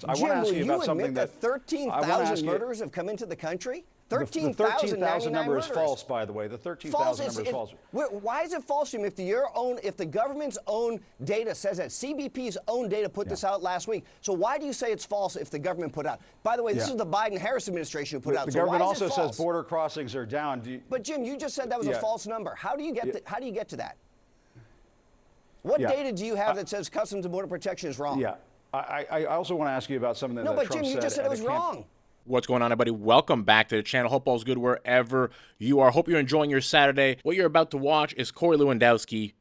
I want to ask you about something that 13,000 murderers have come into the country? 13,000 number is false, by the way. The 13,000 number is false. Why is it false, Jim? If the government's own data says that, CBP's own data put this out last week. So why do you say it's false if the government put out? By the way, this is the Biden-Harris administration who put out. The government also says border crossings are down. But Jim, you just said that was a false number. How do you get to that? What data do you have that says Customs and Border Protection is wrong? Yeah, I also want to ask you about something that Trump said. No, but Jim, you just said it was wrong. What's going on, everybody? Welcome back to the channel. Hope all's good wherever you are. Hope you're enjoying your Saturday. What you're about to watch is Corey Lewandowski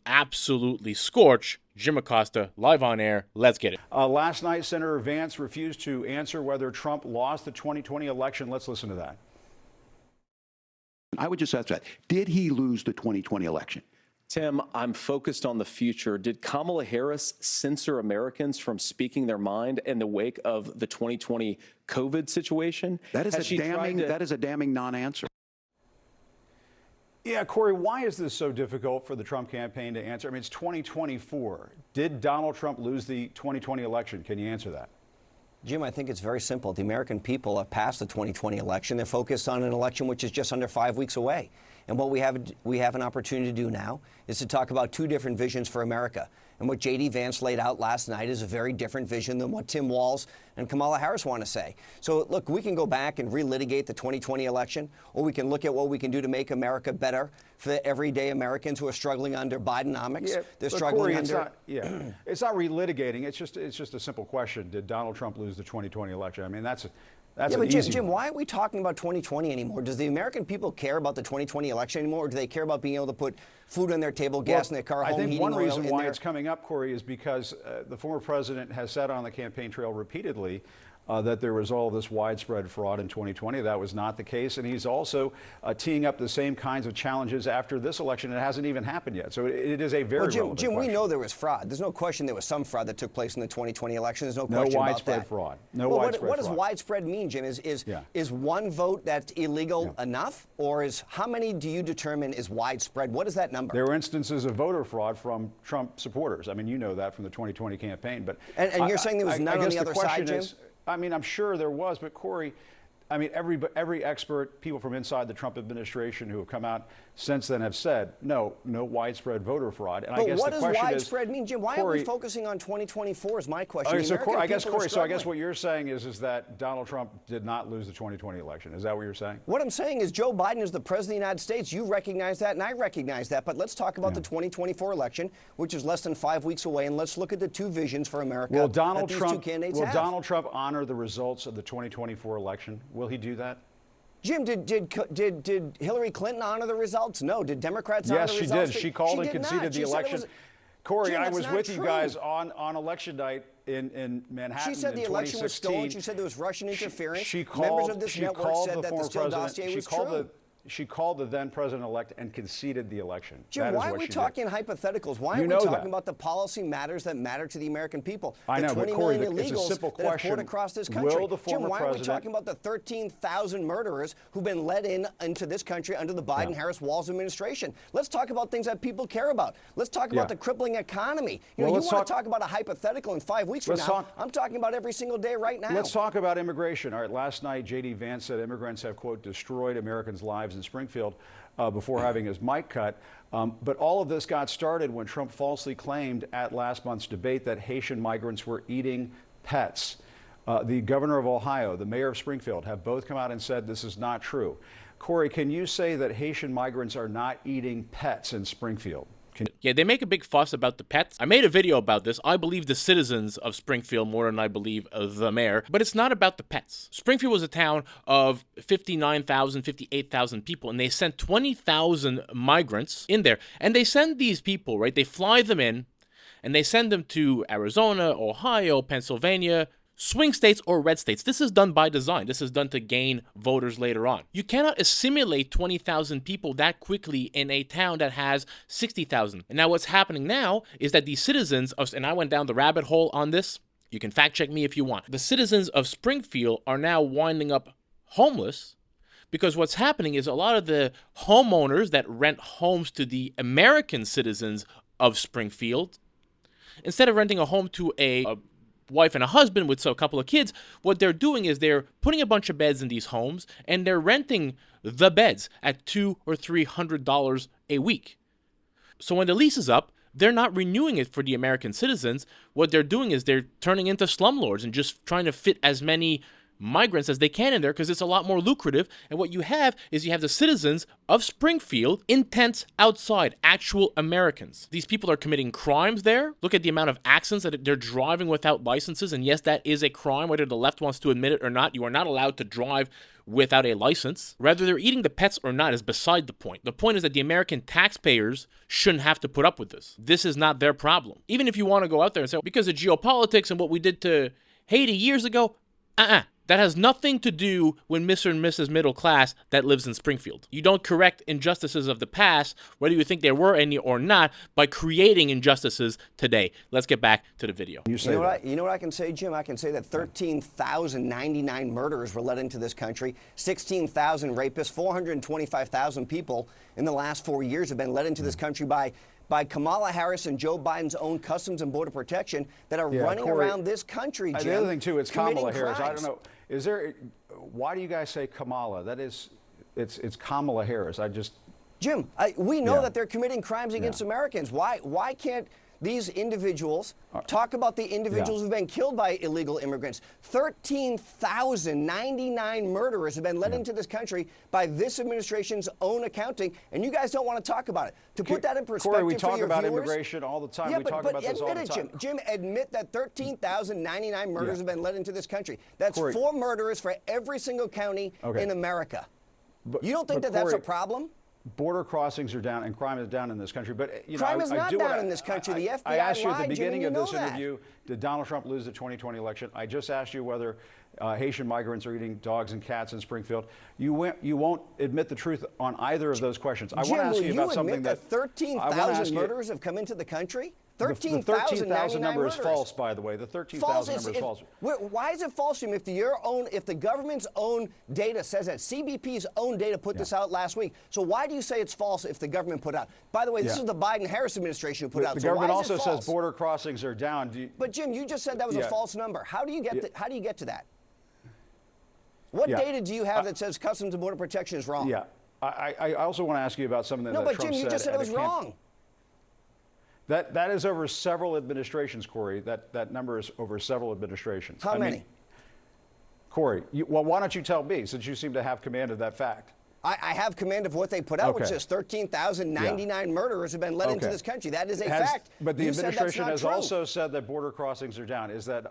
absolutely scorch Jim Acosta live on air. Let's get it. Last night, Senator Vance refused to answer whether Trump lost the 2020 election. Let's listen to that. I would just ask that. Did he lose the 2020 election? Tim, I'm focused on the future. Did Kamala Harris censor Americans from speaking their mind in the wake of the 2020 COVID situation? That is a damning non-answer. Yeah, Corey, why is this so difficult for the Trump campaign to answer? I mean, it's 2024. Did Donald Trump lose the 2020 election? Can you answer that? Jim, I think it's very simple. The American people have passed the 2020 election. They're focused on an election which is just under 5 weeks away. And what we have an opportunity to do now is to talk about two different visions for America. And what J.D. Vance laid out last night is a very different vision than what Tim Walz and Kamala Harris want to say. So, look, we can go back and relitigate the 2020 election, or we can look at what we can do to make America better for the everyday Americans who are struggling under Bidenomics. Yeah, they're struggling Corey, under... It's not relitigating. It's just a simple question. Did Donald Trump lose the 2020 election? I mean, that's an easy Jim, one. why are we talking about 2020 anymore? Does the American people care about the 2020 election anymore, or do they care about being able to put food on their table, gas in their car, home heating oil? I think one reason why it's coming up, Corey, is because the former president has said on the campaign trail repeatedly that there was all this widespread fraud in 2020. That was not the case. And he's also teeing up the same kinds of challenges after this election. It hasn't even happened yet. So it is a very relevant Jim, question. we know there was fraud. There's no question there was some fraud that took place in the 2020 election. There's no question about that. No widespread fraud. What does widespread mean, Jim? Is one vote that's illegal enough? Or how many do you determine is widespread? What is that number? There were instances of voter fraud from Trump supporters. I mean, you know that from the 2020 campaign. But and you're saying there was none on the other side, Jim? I mean, I'm sure there was, but Corey, I mean, every expert, people from inside the Trump administration who have come out since then have said, no widespread voter fraud. And but I guess what the does question widespread mean, Jim? Why are we focusing on 2024 is my question. Okay, so Corey, I guess what you're saying is that Donald Trump did not lose the 2020 election. Is that what you're saying? What I'm saying is Joe Biden is the president of the United States. You recognize that, and I recognize that. But let's talk about the 2024 election, which is less than 5 weeks away, and let's look at the two visions for America that these two candidates have. Will Donald Trump honor the results of the 2024 election? Will he do that? Jim, did Hillary Clinton honor the results? No. Did Democrats honor the results? Yes, she did. She called and conceded the election. Corey, Jim, I was with you guys on election night in Manhattan. She said the election was stolen. She said there was Russian interference. Members of this network said that the Steele dossier was true. She called the then president-elect and conceded the election. Jim, why are we talking hypotheticals? Why are we talking about the policy matters that matter to the American people? I know, but Corey, it's a simple question. That have poured across this country. Jim, why are we talking about the 13,000 murderers who've been let into this country under the Biden-Harris-Walz administration? Let's talk about things that people care about. Let's talk about the crippling economy. You want to talk about a hypothetical in 5 weeks from now. I'm talking about every single day right now. Let's talk about immigration. All right, last night, J.D. Vance said immigrants have, quote, destroyed Americans' lives in Springfield before having his mic cut. But all of this got started when Trump falsely claimed at last month's debate that Haitian migrants were eating pets. The governor of Ohio, the mayor of Springfield have both come out and said this is not true. Corey, can you say that Haitian migrants are not eating pets in Springfield? Yeah, they make a big fuss about the pets. I made a video about this. I believe the citizens of Springfield more than I believe the mayor. But it's not about the pets. Springfield was a town of 59,000, 58,000 people, and they sent 20,000 migrants in there. And they send these people, right? They fly them in, and they send them to Arizona, Ohio, Pennsylvania, swing states or red states. This is done by design. This is done to gain voters later on. You cannot assimilate 20,000 people that quickly in a town that has 60,000. And now what's happening now is that the citizens of, and I went down the rabbit hole on this, you can fact check me if you want. The citizens of Springfield are now winding up homeless because what's happening is a lot of the homeowners that rent homes to the American citizens of Springfield, instead of renting a home to a wife and a husband with a couple of kids, what they're doing is they're putting a bunch of beds in these homes and they're renting the beds at $200 or $300 a week. So when the lease is up, they're not renewing it for the American citizens. What they're doing is they're turning into slumlords and just trying to fit as many migrants as they can in there because it's a lot more lucrative. And what you have is you have the citizens of Springfield in tents outside, actual Americans. These people are committing crimes there. Look at the amount of accidents that they're driving without licenses. And yes, that is a crime, whether the left wants to admit it or not. You are not allowed to drive without a license. Whether they're eating the pets or not is beside the point. The point is that the American taxpayers shouldn't have to put up with this. This is not their problem. Even if you want to go out there and say, because of geopolitics and what we did to Haiti years ago, that has nothing to do with Mr. and Mrs. Middle Class that lives in Springfield. You don't correct injustices of the past, whether you think there were any or not, by creating injustices today. Let's get back to the video. You know what I can say, Jim? I can say that 13,099 murderers were let into this country, 16,000 rapists, 425,000 people in the last 4 years have been let into this country by Kamala Harris and Joe Biden's own Customs and Border Protection that are running around this country, Jim. The other thing, too, it's Kamala Harris. Crimes. I don't know. Why do you guys say Kamala? It's Kamala Harris. Jim, we know that they're committing crimes against Americans. Why can't these individuals talk about the individuals who've been killed by illegal immigrants? 13,099 murderers have been let into this country by this administration's own accounting, and you guys don't want to talk about it. To put that in perspective, Corey, we talk about viewers, immigration all the time. We talk about this all the time. Jim, admit that 13,099 murders have been let into this country. That's 4 murderers for every single county in America. You don't think that's a problem? Border crossings are down and crime is down in this country. But crime is not down in this country. The FBI I asked you at the lied, beginning Jimmy, of this you know that. interview, did Donald Trump lose the 2020 election? I just asked you whether Haitian migrants are eating dogs and cats in Springfield. You won't admit the truth on either of those questions. I want to ask you about something that 13,000 murderers have come into the country? The 13,000 number is false, by the way. The 13,000 number is false. Why is it false, Jim? If the government's own data says that, CBP's own data put this out last week. So why do you say it's false if the government put out? By the way, this is the Biden-Harris administration who put out. The government also says border crossings are down. But Jim, you just said that was a false number. How do you get to that? What data do you have that says Customs and Border Protection is wrong? Yeah, I also want to ask you about something that Trump said. No, but Jim, you just said it was wrong. That is over several administrations, Corey. That number is over several administrations. How many? Corey, why don't you tell me, since you seem to have command of that fact? I have command of what they put out, which is 13,099 murderers have been let into this country. That is a fact. But the administration has also said that border crossings are down. Isn't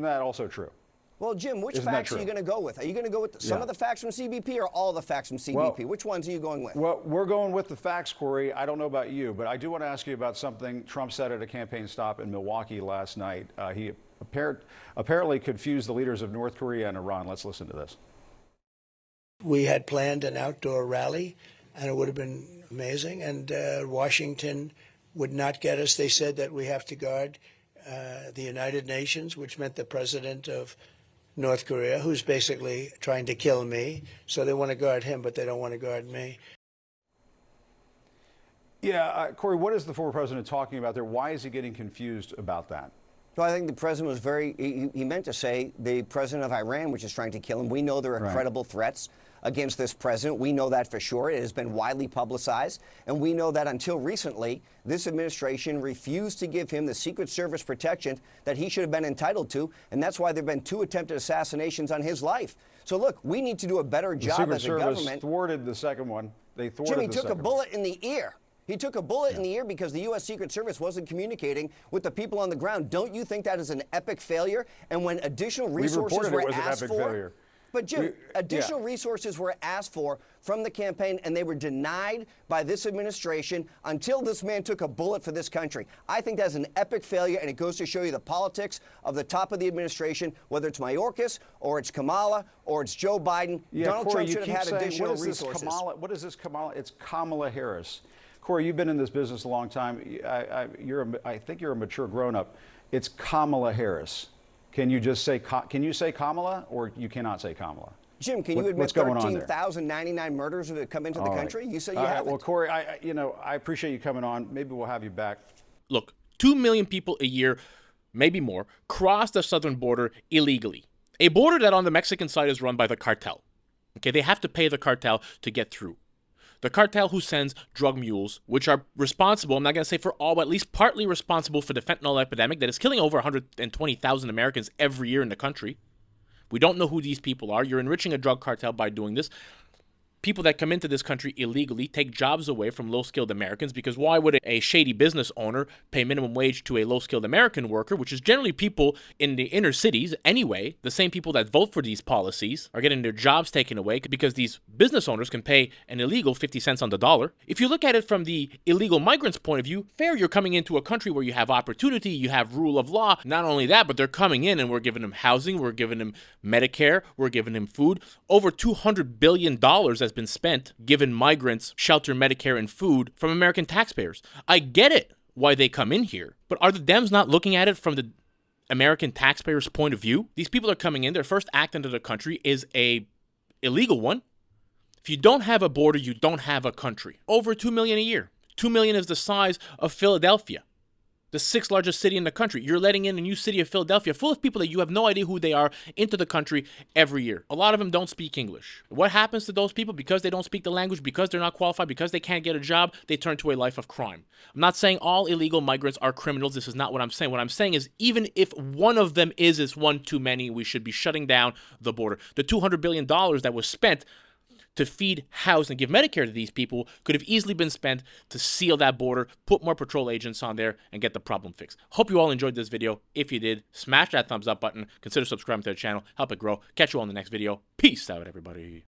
that also true? Well, Jim, which facts are you going to go with? Are you going to go with some of the facts from CBP or all the facts from CBP? Which ones are you going with? Well, we're going with the facts, Corey. I don't know about you, but I do want to ask you about something Trump said at a campaign stop in Milwaukee last night. He apparently confused the leaders of North Korea and Iran. Let's listen to this. We had planned an outdoor rally, and it would have been amazing. And Washington would not get us. They said that we have to guard the United Nations, which meant the president of North Korea, who's basically trying to kill me. So they want to guard him, but they don't want to guard me. Yeah, Corey, what is the former president talking about there? Why is he getting confused about that? Well, I think the president was he meant to say the president of Iran, which is trying to kill him. We know there are credible threats against this president. We know that for sure. It has been widely publicized. And we know that until recently, this administration refused to give him the Secret Service protection that he should have been entitled to. And that's why there have been 2 attempted assassinations on his life. So, look, we need to do a better job as a government. The Secret Service thwarted the second one. They thwarted Jimmy the took second a bullet in the ear. He took a bullet in the ear because the U.S. Secret Service wasn't communicating with the people on the ground. Don't you think that is an epic failure? And when additional resources were asked for, but Jim, additional resources were asked for from the campaign, and they were denied by this administration until this man took a bullet for this country. I think that's an epic failure, and it goes to show you the politics of the top of the administration, whether it's Mayorkas or it's Kamala or it's Joe Biden. Donald Trump should have had additional resources. What is this Kamala? It's Kamala Harris. Corey, you've been in this business a long time. I think you're a mature grown-up. It's Kamala Harris. Can you just say Kamala, or you cannot say Kamala? Jim, can you admit 13,099 murders have come into the country? You say you haven't. Well, Corey, I appreciate you coming on. Maybe we'll have you back. Look, 2 million people a year maybe more, cross the southern border illegally. A border that on the Mexican side is run by the cartel. Okay, they have to pay the cartel to get through. The cartel who sends drug mules, which are responsible, I'm not going to say for all, but at least partly responsible for the fentanyl epidemic that is killing over 120,000 Americans every year in the country. We don't know who these people are. You're enriching a drug cartel by doing this. People that come into this country illegally take jobs away from low-skilled Americans, because why would a shady business owner pay minimum wage to a low-skilled American worker, which is generally people in the inner cities anyway? The same people that vote for these policies are getting their jobs taken away because these business owners can pay an illegal 50 cents on the dollar. If you look at it from the illegal migrants' point of view, fair, you're coming into a country where you have opportunity, you have rule of law. Not only that, but they're coming in and we're giving them housing, we're giving them Medicare, we're giving them food. Over $200 billion has been spent giving migrants shelter, Medicare, and food from American taxpayers. I get it why they come in here, but are the Dems not looking at it from the American taxpayers' point of view? These people are coming in, their first act into the country is a illegal one. If you don't have a border, you don't have a country. Over 2 million a year. 2 million is the size of Philadelphia, the 6th largest city in the country. You're letting in a new city of Philadelphia full of people that you have no idea who they are into the country every year. A lot of them don't speak English. What happens to those people? Because they don't speak the language, because they're not qualified, because they can't get a job, they turn to a life of crime. I'm not saying all illegal migrants are criminals. This is not what I'm saying. What I'm saying is even if one of them is one too many, we should be shutting down the border. The $200 billion that was spent to feed, house, and give Medicare to these people could have easily been spent to seal that border, put more patrol agents on there, and get the problem fixed. Hope you all enjoyed this video. If you did, smash that thumbs up button. Consider subscribing to the channel. Help it grow. Catch you all in the next video. Peace out, everybody.